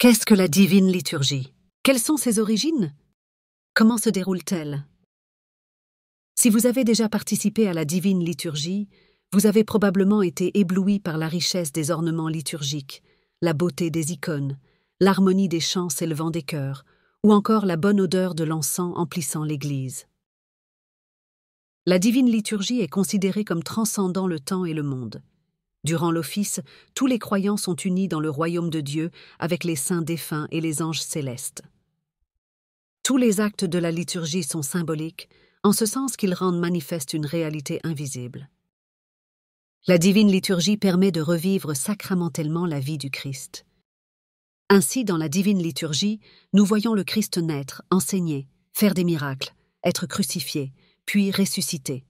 Qu'est-ce que la divine liturgie? Quelles sont ses origines? Comment se déroule-t-elle? Si vous avez déjà participé à la divine liturgie, vous avez probablement été ébloui par la richesse des ornements liturgiques, la beauté des icônes, l'harmonie des chants s'élevant des chœurs, ou encore la bonne odeur de l'encens emplissant l'église. La divine liturgie est considérée comme transcendant le temps et le monde. Durant l'office, tous les croyants sont unis dans le royaume de Dieu avec les saints défunts et les anges célestes. Tous les actes de la liturgie sont symboliques, en ce sens qu'ils rendent manifeste une réalité invisible. La divine liturgie permet de revivre sacramentellement la vie du Christ. Ainsi, dans la divine liturgie, nous voyons le Christ naître, enseigner, faire des miracles, être crucifié, puis ressuscité.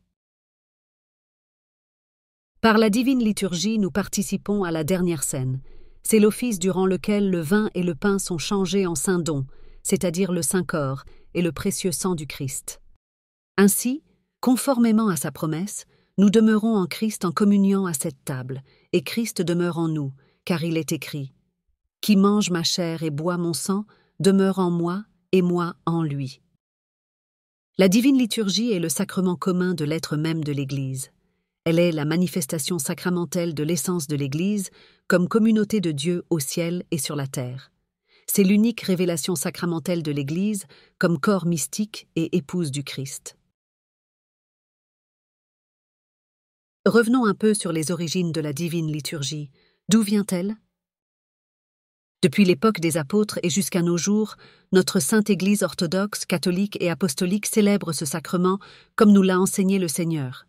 Par la divine liturgie, nous participons à la dernière scène. C'est l'office durant lequel le vin et le pain sont changés en saint don, c'est-à-dire le saint corps et le précieux sang du Christ. Ainsi, conformément à sa promesse, nous demeurons en Christ en communiant à cette table, et Christ demeure en nous, car il est écrit « Qui mange ma chair et boit mon sang demeure en moi et moi en lui ». La divine liturgie est le sacrement commun de l'être même de l'Église. Elle est la manifestation sacramentelle de l'essence de l'Église comme communauté de Dieu au ciel et sur la terre. C'est l'unique révélation sacramentelle de l'Église comme corps mystique et épouse du Christ. Revenons un peu sur les origines de la divine liturgie. D'où vient-elle? Depuis l'époque des apôtres et jusqu'à nos jours, notre Sainte Église orthodoxe, catholique et apostolique célèbre ce sacrement comme nous l'a enseigné le Seigneur.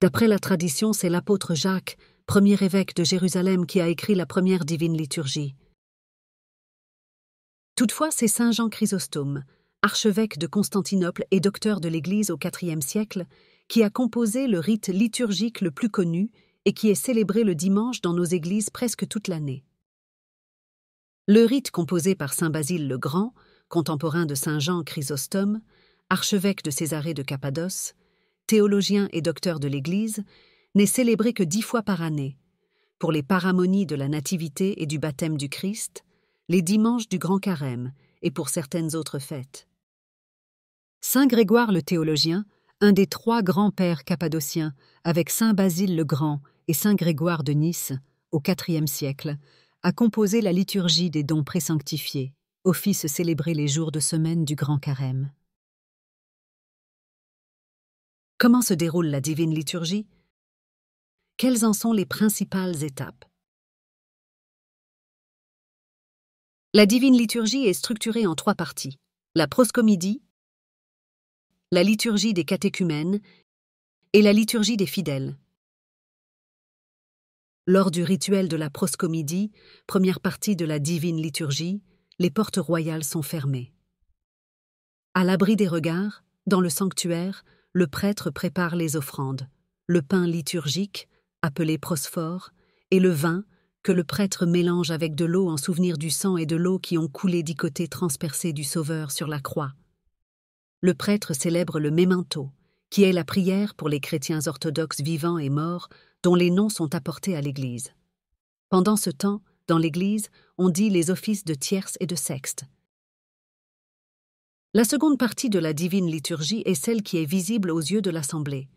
D'après la tradition, c'est l'apôtre Jacques, premier évêque de Jérusalem, qui a écrit la première divine liturgie. Toutefois, c'est saint Jean Chrysostome, archevêque de Constantinople et docteur de l'Église au IVe siècle, qui a composé le rite liturgique le plus connu et qui est célébré le dimanche dans nos églises presque toute l'année. Le rite composé par saint Basile le Grand, contemporain de saint Jean Chrysostome, archevêque de Césarée de Cappadoce, théologien et docteur de l'Église, n'est célébré que 10 fois par année, pour les paramonies de la Nativité et du baptême du Christ, les dimanches du Grand Carême et pour certaines autres fêtes. Saint Grégoire le théologien, un des 3 grands-pères cappadociens, avec saint Basile le Grand et saint Grégoire de Nice, au IVe siècle, a composé la liturgie des dons présanctifiés, office célébré les jours de semaine du Grand Carême. Comment se déroule la divine liturgie? Quelles en sont les principales étapes? La divine liturgie est structurée en 3 parties. La proscomidie, la liturgie des catéchumènes et la liturgie des fidèles. Lors du rituel de la proscomidie, première partie de la divine liturgie, les portes royales sont fermées. À l'abri des regards, dans le sanctuaire, le prêtre prépare les offrandes, le pain liturgique, appelé prosphore, et le vin, que le prêtre mélange avec de l'eau en souvenir du sang et de l'eau qui ont coulé du côté transpercé du Sauveur sur la croix. Le prêtre célèbre le memento, qui est la prière pour les chrétiens orthodoxes vivants et morts dont les noms sont apportés à l'Église. Pendant ce temps, dans l'Église, on dit les offices de tierce et de sexte. La seconde partie de la divine liturgie est celle qui est visible aux yeux de l'Assemblée.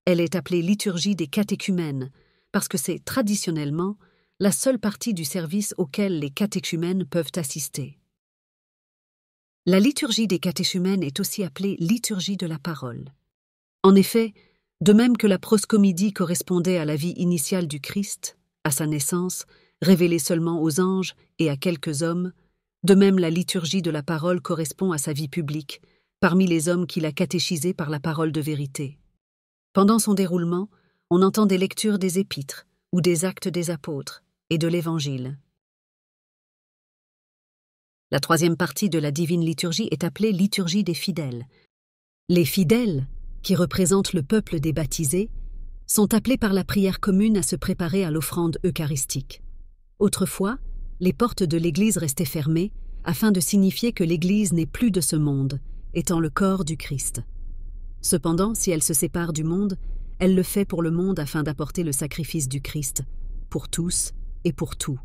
Elle est appelée liturgie des catéchumènes, parce que c'est traditionnellement la seule partie du service auquel les catéchumènes peuvent assister. La liturgie des catéchumènes est aussi appelée liturgie de la parole. En effet, de même que la proscomidie correspondait à la vie initiale du Christ, à sa naissance, révélée seulement aux anges et à quelques hommes, de même la liturgie de la parole correspond à sa vie publique, parmi les hommes qu'il a catéchisés par la parole de vérité. Pendant son déroulement, on entend des lectures des épîtres ou des actes des apôtres et de l'Évangile. La troisième partie de la divine liturgie est appelée liturgie des fidèles. Les fidèles, qui représentent le peuple des baptisés, sont appelés par la prière commune à se préparer à l'offrande eucharistique. Autrefois, les portes de l'Église restaient fermées afin de signifier que l'Église n'est plus de ce monde, étant le corps du Christ. Cependant, si elle se sépare du monde, elle le fait pour le monde afin d'apporter le sacrifice du Christ, pour tous et pour tout,